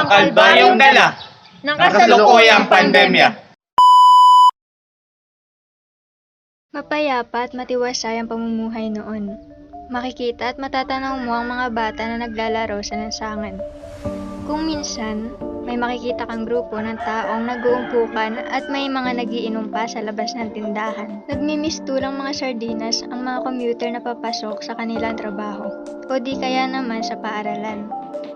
ang kalbaryong dala ng kasalukuyang pandemya. Mapayapa at matiwasay ang pamumuhay noon. Makikita at matatanaw mo ang mga bata na naglalaro sa lansangan. Kung minsan, may makikita kang grupo ng taong nag-uumpukan at may mga nagiinom pa sa labas ng tindahan. Nagmimistulang mga sardinas ang mga commuter na papasok sa kanilang trabaho o di kaya naman sa paaralan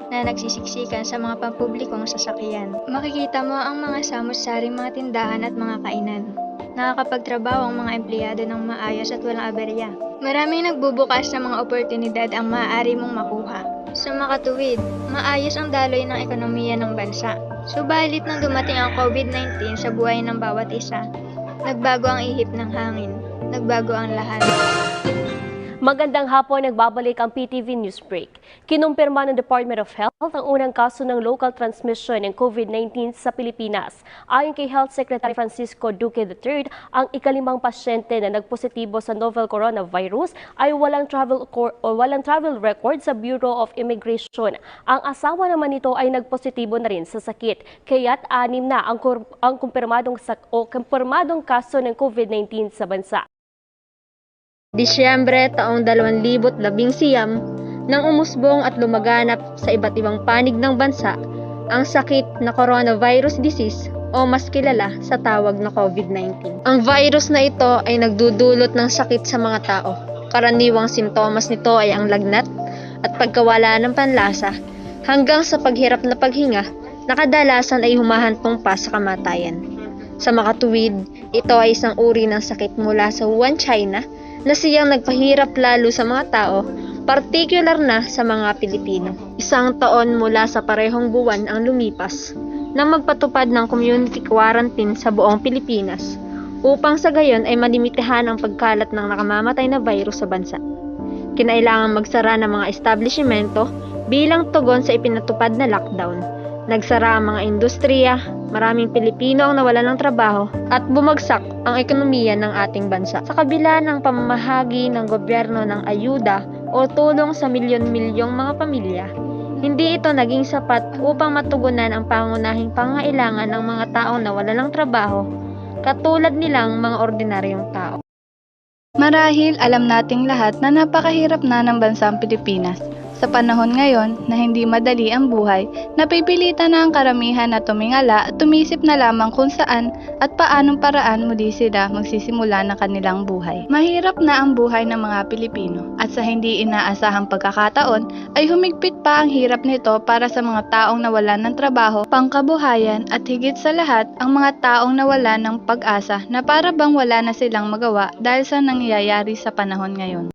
na nagsisiksikan sa mga pampublikong sasakyan. Makikita mo ang mga samot-saring mga tindahan at mga kainan. Nakakapagtrabaho ang mga empleyado ng maayos at walang aberya. Maraming nagbubukas ng mga oportunidad ang maaari mong makuha. Sa makatuwid, maayos ang daloy ng ekonomiya ng bansa. Subalit nang dumating ang COVID-19 sa buhay ng bawat isa, nagbago ang ihip ng hangin, nagbago ang lahat. Magandang hapon, nagbabalik ang PTV News Break. Kinumpirma ng Department of Health ang unang kaso ng local transmission ng COVID-19 sa Pilipinas. Ayon kay Health Secretary Francisco Duque III, ang ikalimang pasyente na nagpositibo sa novel coronavirus ay walang travel record sa Bureau of Immigration. Ang asawa naman nito ay nagpositibo na rin sa sakit, kaya't 6 na ang kumpirmadong kaso ng COVID-19 sa bansa. Disyembre taong 2019 nang umusbong at lumaganap sa iba't ibang panig ng bansa ang sakit na coronavirus disease o mas kilala sa tawag na COVID-19. Ang virus na ito ay nagdudulot ng sakit sa mga tao. Karaniwang simptomas nito ay ang lagnat at pagkawala ng panlasa hanggang sa paghirap na paghinga na kadalasan ay humahantong pa sa kamatayan. Sa makatuwid, ito ay isang uri ng sakit mula sa Wuhan, China na siyang nagpahirap lalo sa mga tao, partikular na sa mga Pilipino. 1 taon mula sa parehong buwan ang lumipas na magpatupad ng community quarantine sa buong Pilipinas upang sa gayon ay malimitahan ang pagkalat ng nakamamatay na virus sa bansa. Kinailangan magsara ng mga establishmento bilang tugon sa ipinatupad na lockdown. Nagsara ang mga industriya, maraming Pilipino ang nawalan ng trabaho at bumagsak ang ekonomiya ng ating bansa. Sa kabila ng pamamahagi ng gobyerno ng ayuda o tulong sa milyon-milyong mga pamilya, hindi ito naging sapat upang matugunan ang pangunahing pangailangan ng mga taong nawalan ng trabaho, katulad nilang mga ordinaryong tao. Marahil alam nating lahat na napakahirap na ng bansang Pilipinas. Sa panahon ngayon na hindi madali ang buhay, napipilitan na ang karamihan na tumingala at tumisip na lamang kung saan at paanong paraan muli sila magsisimula ng kanilang buhay. Mahirap na ang buhay ng mga Pilipino at sa hindi inaasahang pagkakataon ay humigpit pa ang hirap nito para sa mga taong nawalan ng trabaho, pangkabuhayan at higit sa lahat ang mga taong nawalan ng pag-asa na para bang wala na silang magawa dahil sa nangyayari sa panahon ngayon.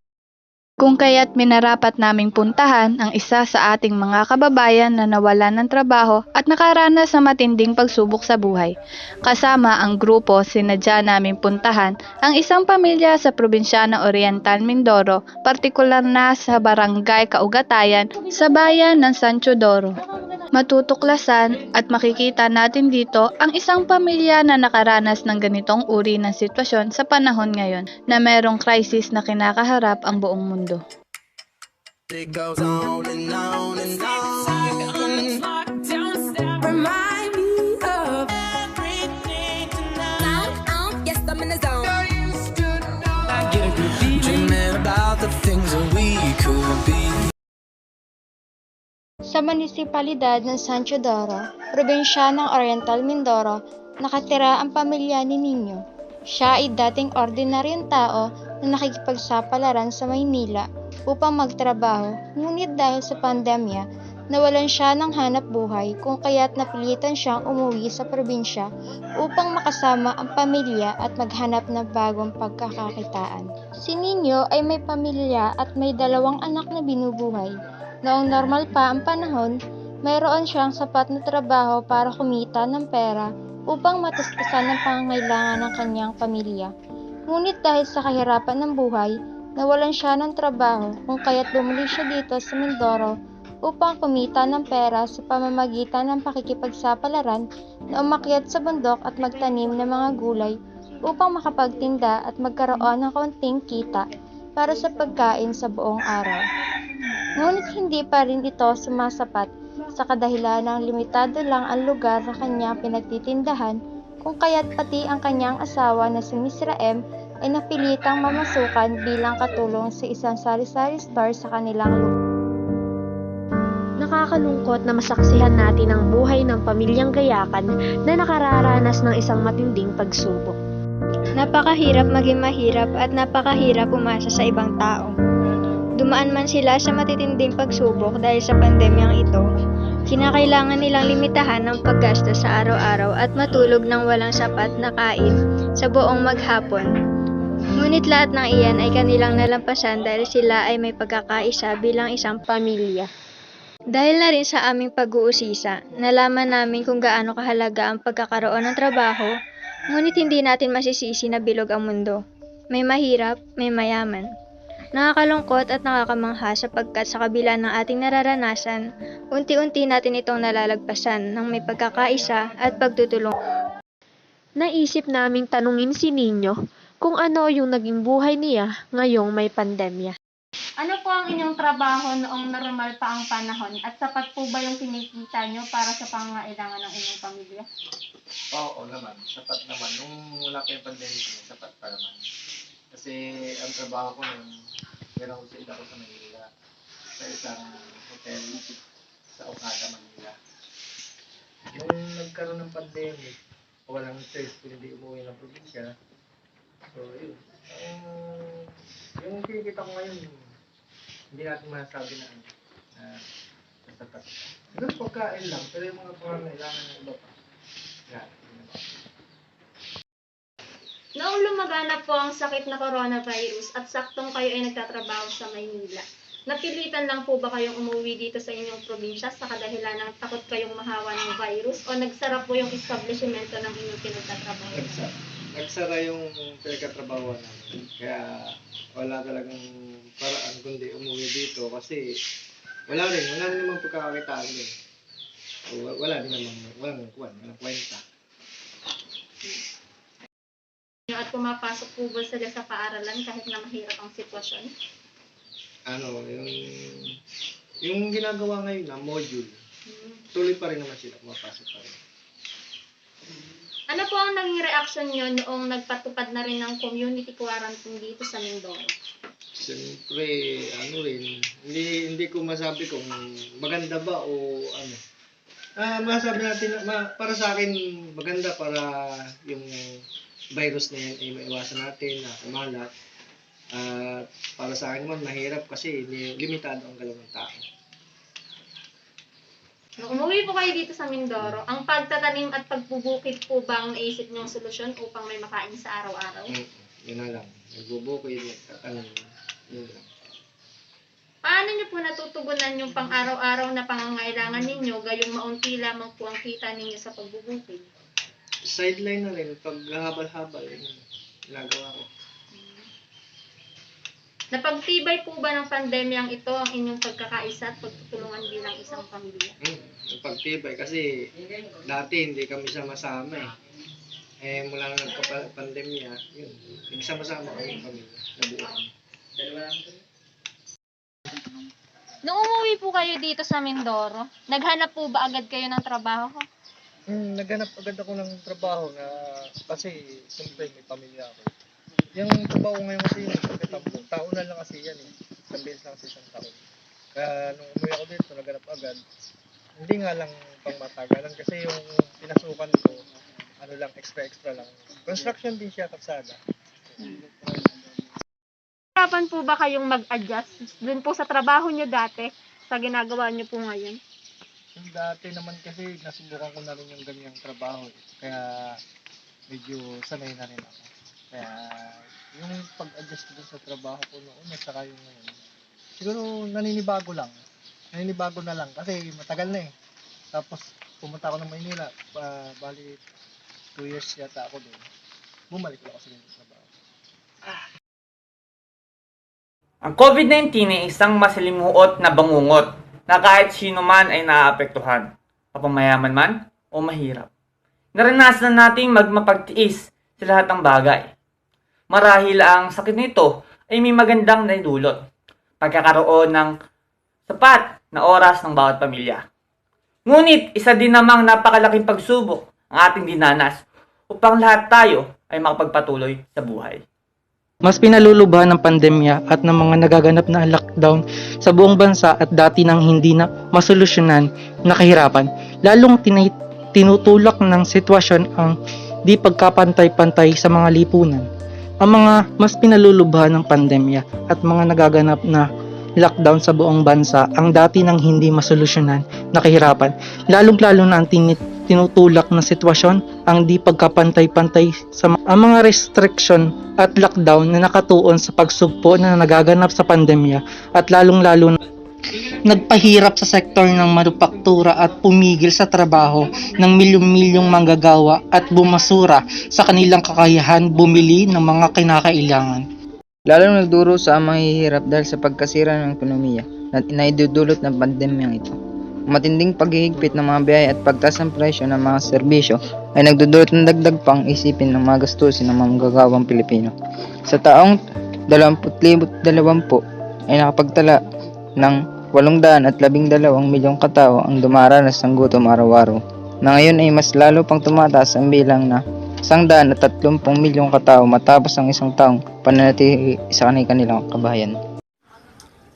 Kung kaya't minarapat naming puntahan ang isa sa ating mga kababayan na nawalan ng trabaho at nakaranas sa matinding pagsubok sa buhay. Kasama ang grupo, sinadya naming puntahan ang isang pamilya sa probinsya ng Oriental Mindoro, partikular na sa barangay Kaugatayan sa bayan ng San Teodoro. Matutuklasan at makikita natin dito ang isang pamilya na nakaranas ng ganitong uri ng sitwasyon sa panahon ngayon na merong crisis na kinakaharap ang buong mundo. It goes on and on and on. Remind me of everything tonight. Yes, I'm in the zone. Dreaming about the things that we could be. Sa munisipalidad ng San Teodoro, probinsya ng Oriental Mindoro, nakatira ang pamilya ni Nino. Siya ay dating ordinaryong tao na nakikipagsapalaran sa Maynila upang magtrabaho, ngunit dahil sa pandemya, nawalan siya ng hanap buhay kung kaya't napilitan siyang umuwi sa probinsya upang makasama ang pamilya at maghanap ng bagong pagkakakitaan. Si Nino ay may pamilya at may 2 anak na binubuhay. Noong normal pa ang panahon, mayroon siyang sapat na trabaho para kumita ng pera upang matustusan ang pangangailangan ng kanyang pamilya. Ngunit dahil sa kahirapan ng buhay, nawalan siya ng trabaho kung kaya't bumalik siya dito sa Mindoro upang kumita ng pera sa pamamagitan ng pakikipagsapalaran na umakyat sa bundok at magtanim ng mga gulay upang makapagtinda at magkaroon ng konting kita para sa pagkain sa buong araw. Ngunit hindi pa rin ito sumasapat sa kadahilan ng limitado lang ang lugar na kanyang pinagtitindahan, kung kaya't pati ang kanyang asawa na si Miss Raem ay napilitang mamasukan bilang katulong sa isang sari-sari store sa kanilang lugar. Nakakalungkot na masaksihan natin ang buhay ng pamilyang Gayakan na nakararanas ng isang matinding pagsubok. Napakahirap maging mahirap at napakahirap umasa sa ibang tao. Dumaan man sila sa matitinding pagsubok dahil sa pandemyang ito, kinakailangan nilang limitahan ang paggastos sa araw-araw at matulog ng walang sapat na kain sa buong maghapon. Ngunit lahat ng iyan ay kanilang nalampasan dahil sila ay may pagkakaisa bilang isang pamilya. Dahil na rin sa aming pag-uusisa, nalaman namin kung gaano kahalaga ang pagkakaroon ng trabaho, ngunit hindi natin masisisi na bilog ang mundo. May mahirap, may mayaman. Nakakalungkot at nakakamangha sapagkat sa kabila ng ating nararanasan, unti-unti natin itong nalalagpasan ng may pagkakaisa at pagtutulong. Naisip naming tanungin si Ninyo kung ano yung naging buhay niya ngayong may pandemya. Ano po ang inyong trabaho noong normal pa ang panahon at sapat po ba yung kinikita nyo para sa pangangailangan ng inyong pamilya? Oo naman, sapat naman. Nung wala pa yung pandemic, sapat pa naman. Kasi ang trabaho ko nun, meron ko ako sa Manila, sa isang hotel sa Okada, Manila. Nung nagkaroon ng pandemic, walang choice kung hindi umuwi ng probinsya. So, yun. Yung kinikita ko ngayon, hindi natin masasabi na sapat. Siguro pagkain lang, pero yung mga pangangailangan ng iba pa. Yan. Noong lumaganap po ang sakit na coronavirus at saktong kayo ay nagtatrabaho sa Maynila, napilitan lang po ba kayong umuwi dito sa inyong probinsya sa kadahilan ng takot kayong mahawa ng virus o nagsara po yung establishmento ng inyong pinagtatrabaho? Nagsara yung pinagkatrabaho namin. Kaya wala talagang paraan kundi umuwi dito kasi wala namang pagkakakitaan din. So, walang kwenta. At pumapasok po ba sila sa paaralan kahit na mahirap ang sitwasyon? Yung ginagawa ngayon na module, tuloy pa rin naman sila, pumapasok pa rin. Ano po ang naging reaction nyo noong nagpatupad na rin ng community quarantine dito sa Mindoro? Siyempre, hindi ko masabi kung maganda ba o ano. Masabi natin, para sa akin, maganda para yung virus na yan ay maiwasan natin na kumalat. Para sa akin naman, mahirap kasi limitado ang galaw ng tao. Nung umuwi po kayo dito sa Mindoro, ang pagtatanim at pagbubukid po ba ang naisip niyong solusyon upang may makain sa araw-araw? Yun na lang. Nagbubukid, nagtatanim. Yun lang. Paano niyo po natutugunan yung pang-araw-araw na pangangailangan ninyo gayong maunti lamang po ang kita ninyo sa pagbubukid? Sideline na rin. Pag habal-habal, yun ginagawa ko. Napagtibay po ba ng pandemyang ito ang inyong pagkakaisa at pagtutulungan bilang isang pamilya? Yung pagtibay kasi dati hindi kami sama-sama mula nang nagka-pandemya, yun. Nagsama-sama kami ng pamilya. Nabuo kami. Nung umuwi po kayo dito sa Mindoro, naghanap po ba agad kayo ng trabaho? Naghanap agad ako ng trabaho na kasi siyempre may pamilya ako. Yung trabaho ngayon kasi yung pagkatampo, taonan lang kasi yan isang beses lang sa isang taon. Kaya nung umuwi ako dito, naghanap agad. Hindi nga lang pangmatagalan kasi yung pinasukan ko, extra lang. Construction din siya, kalsada. Hirapan po ba kayong mag-adjust dun po sa trabaho nyo dati sa ginagawa nyo po ngayon? Yung dati naman kasi nasubukan ko na rin yung ganyang trabaho. Kaya medyo sanay na rin ako. Kaya yung pag-adjust ko sa trabaho ko noon at saka yung ngayon, siguro naninibago na lang kasi matagal na Tapos pumunta ako ng Maynila, bali 2 years yata ako doon. Bumalik ako sa ganyang trabaho. Ang COVID-19 ay isang masalimuot na bangungot na kahit sino man ay naaapektuhan, mapamayaman man o mahirap. Naranasan nating magmapagtiis sa lahat ng bagay. Marahil ang sakit nito ay may magandang naidulot, pagkakaroon ng sapat na oras ng bawat pamilya, Ngunit isa din namang napakalaking pagsubok ang ating dinanas upang lahat tayo ay makapagpatuloy sa buhay. Mas pinalulubhan ng pandemya at ng mga nagaganap na lockdown sa buong bansa at dati nang hindi na masolusyonan na kahirapan, lalong tinutulak ng sitwasyon ang di pagkapantay-pantay sa mga lipunan. Ang mga mas pinalulubhan ng pandemya at mga nagaganap na lockdown sa buong bansa ang dati nang hindi masolusyonan na kahirapan, lalong-lalo na ang tinutulak na sitwasyon ang di pagkapantay-pantay sa ang mga restriction at lockdown na nakatuon sa pagsugpo na nagaganap sa pandemya at lalong-lalo na nagpahirap sa sektor ng manufaktura at pumigil sa trabaho ng milyong-milyong manggagawa at bumasura sa kanilang kakayahan bumili ng mga kinakailangan. Lalong nagduro sa mahihirap dahil sa pagkasira ng ekonomiya na inaidudulot ng pandemyang ito. Matinding paghihigpit ng mga biyahe at pagtaas ng presyo ng mga serbisyo ay nagdudulot ng dagdag pang isipin ng mga gastusin ng mga manggagawang Pilipino. Sa taong 2020 ay nakapagtala ng 812 milyong katao ang dumaranas ng gutom araw-araw, na ngayon ay mas lalo pang tumataas ang bilang na 130 milyong katao matapos ang isang taong pananatili sa kanilang kabahayan.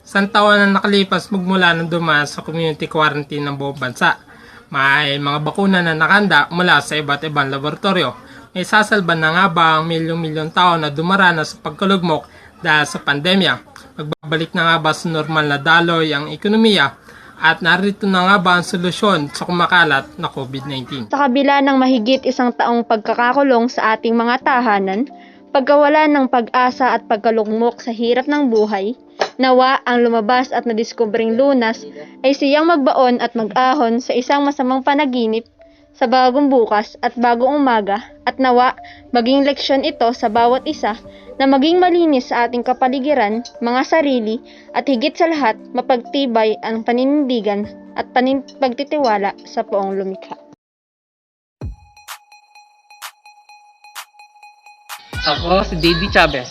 Isang taon na nakalipas magmula nang dumaan sa community quarantine ng buong bansa. May mga bakuna na nakanda mula sa iba't ibang laboratorio. May sasalban na nga ba ang milyong-milyong tao na dumaranas sa pagkalugmok dahil sa pandemya? Magbabalik na nga ba sa normal na daloy ang ekonomiya? At narito na nga ba ang solusyon sa kumakalat na COVID-19? Sa kabila ng mahigit isang taong pagkakakulong sa ating mga tahanan, pagkawala ng pag-asa at pagkalugmok sa hirap ng buhay, nawa ang lumabas at nadiskubring Lunas ay siyang magbaon at mag-ahon sa isang masamang panaginip sa bagong bukas at bagong umaga, at nawa maging leksyon ito sa bawat isa na maging malinis sa ating kapaligiran, mga sarili, at higit sa lahat mapagtibay ang paninindigan at pagtitiwala sa Poong Lumikha. Ako si JD Chavez.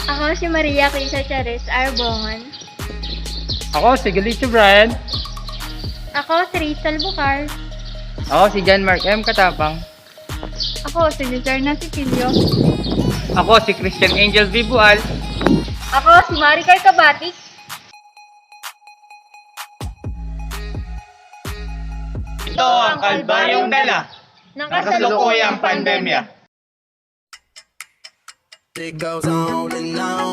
Ako si Maria Crisa Chares Arbongan. Ako si Galicio Brian. Ako si Rizal Bucar. Ako si John Mark M. Katapang. Ako si Luzerna Cecilio. Ako si Christian Angel Vibual. Ako si Maricar Kabatik. Ito ang kalbaryong dala ng kasalukuyang pandemya. It goes on and on.